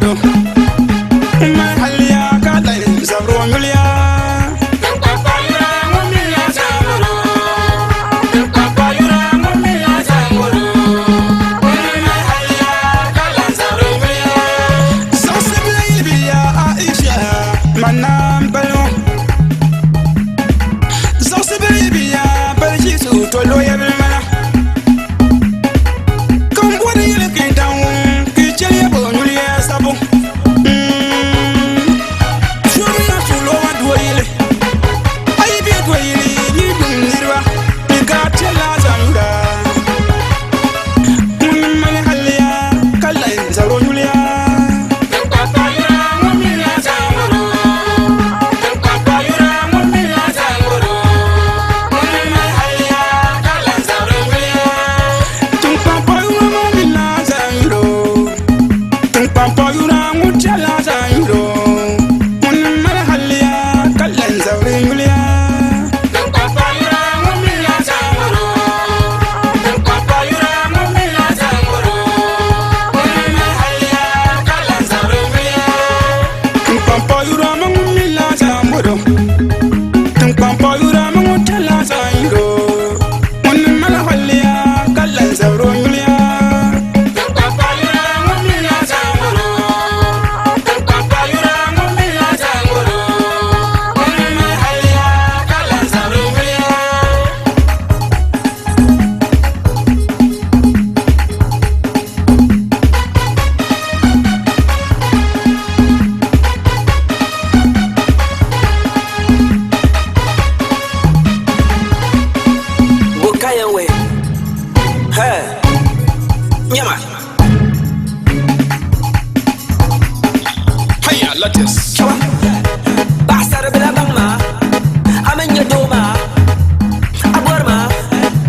zambodo ma halia kala zabro nyulia manam palo zosi baby ya balji su to loya mana kom woni le kintan ki chele bo nyulia sabo shuri na sulo wa doyele ay bi doyele ni dum nirwa ni ka tela zanura man halia kala zaro nyulia Nyama Hiya, lettuce Chawa Basara bila bangma Amenya doma Aborma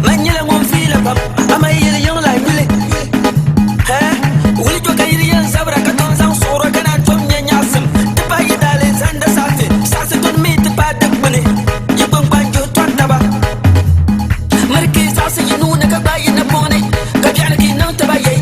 Manyela ngomfila pap Amayele yung lai wili Wili toka yili yan sabra Katon sang sura kana tom nyanyasim Tipa yidale zanda safi Sasa ton mi tipa dakbani Yibang banjo tuan taba Mariki sasa yinuna kabayi na pone Kabyana ki nang tabayay